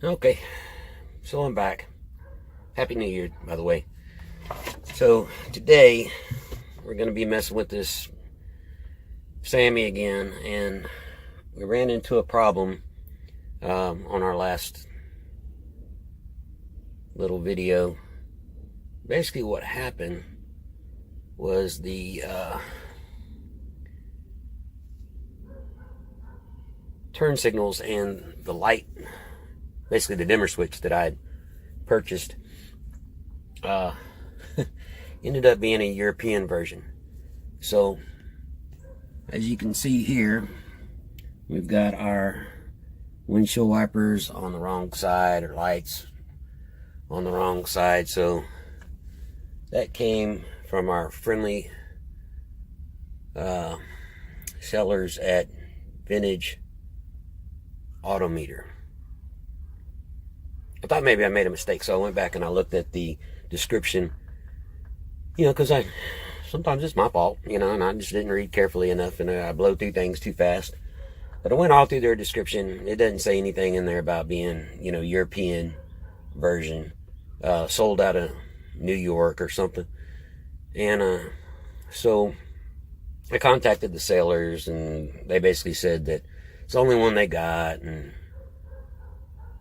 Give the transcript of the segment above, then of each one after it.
Okay, so I'm back. Happy New Year, by the way. So today we're going to be messing with this Sammy again, and we ran into a problem on our last little video. Basically what happened was the turn signals and the light, basically the dimmer switch that I had purchased, ended up being a European version. So as you can see here, we've got our windshield wipers on the wrong side, or lights on the wrong side. So that came from our friendly sellers at Vintage Autometer. I thought maybe I made a mistake, so I went back and I looked at the description, because sometimes it's my fault, and I just didn't read carefully enough, and I blow through things too fast. But I went all through their description. It doesn't say anything in there about being, European version, sold out of New York or something. And so I contacted the sellers, and they basically said that it's the only one they got, and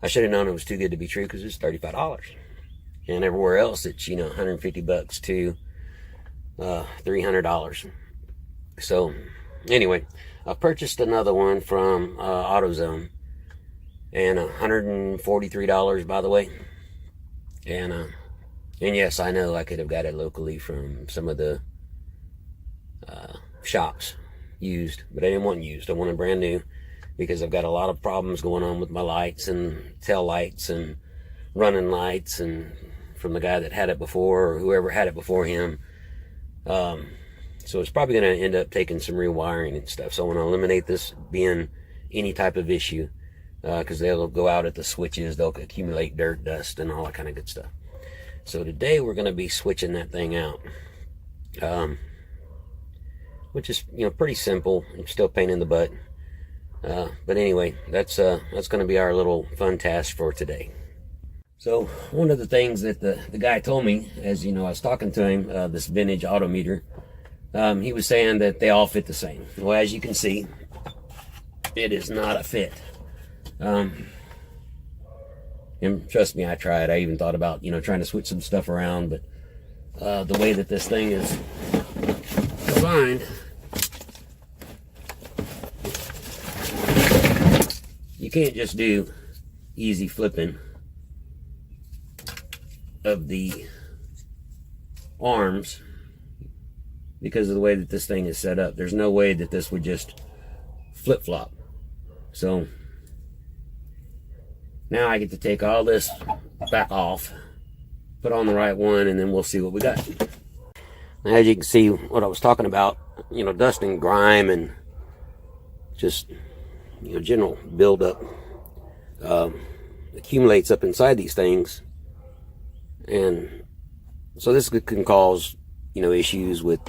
I should have known it was too good to be true because it's $35. And everywhere else it's, $150 to $300. So anyway, I purchased another one from AutoZone, and $143, by the way. And yes, I know I could have got it locally from some of the shops used, but I didn't want used. I wanted brand new, because I've got a lot of problems going on with my lights and tail lights and running lights, and from the guy that had it before, or whoever had it before him. So it's probably going to end up taking some rewiring and stuff. So I want to eliminate this being any type of issue, because they'll go out at the switches, they'll accumulate dirt, dust, and all that kind of good stuff. So today we're going to be switching that thing out, which is pretty simple. It's still a pain in the butt. But anyway, that's going to be our little fun task for today. So one of the things that the guy told me, as I was talking to him, this Vintage Autometer, he was saying that they all fit the same. Well, as you can see, it is not a fit. And trust me, I tried. I even thought about trying to switch some stuff around, but the way that this thing is designed, you can't just do easy flipping of the arms because of the way that this thing is set up. There's no way that this would just flip-flop. So now I get to take all this back off, put on the right one, and then we'll see what we got. Now, as you can see, what I was talking about, dust and grime and just general buildup accumulates up inside these things, and so this can cause issues with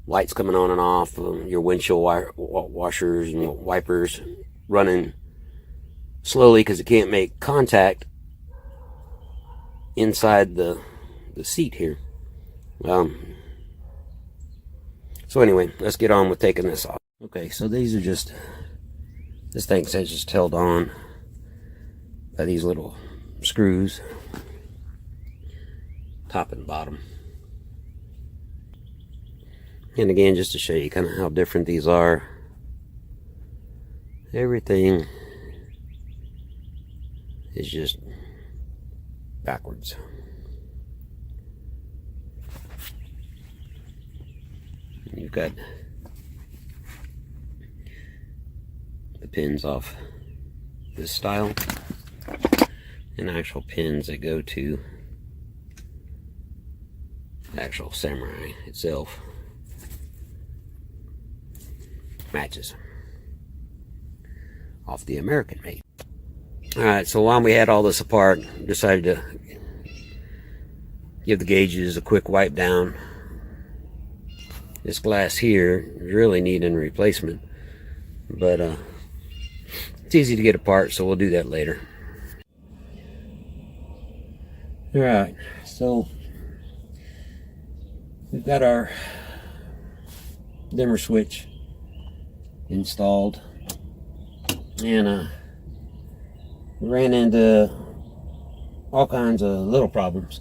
lights coming on and off, your windshield washers and wipers running slowly because it can't make contact inside the seat here. So anyway, let's get on with taking this off. Okay, so these are just, this thing says just held on by these little screws, top and bottom. And again, just to show you kind of how different these are, everything is just backwards. You've got the pins off this style, and actual pins that go to the actual Samurai itself. Matches off the American made. Alright, so while we had all this apart, decided to give the gauges a quick wipe down. This glass here is really needing replacement, but it's easy to get apart, so we'll do that later. All right, so we've got our dimmer switch installed, and we ran into all kinds of little problems.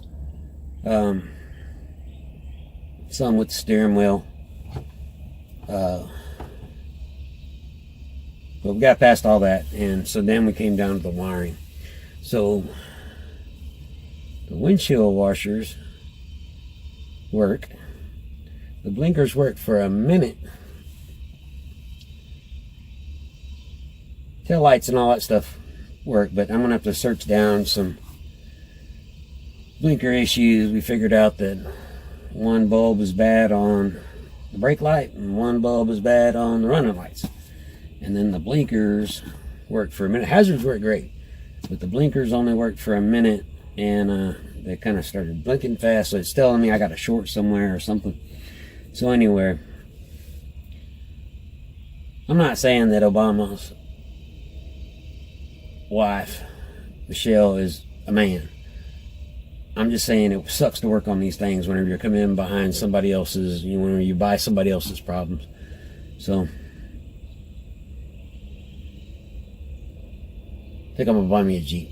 Some with the steering wheel, but we got past all that, and so then we came down to the wiring. So the windshield washers work, the blinkers work for a minute, tail lights and all that stuff work, but I'm gonna have to search down some blinker issues. We figured out that one bulb is bad on the brake light and one bulb is bad on the running lights, and then the blinkers work for a minute. Hazards work great, but the blinkers only worked for a minute, and they kind of started blinking fast, so it's telling me I got a short somewhere or something. So anyway, I'm not saying that Obama's wife, Michelle, is a man. I'm just saying it sucks to work on these things whenever you're coming in behind somebody else's, whenever you buy somebody else's problems. So I think I'm gonna buy me a Jeep.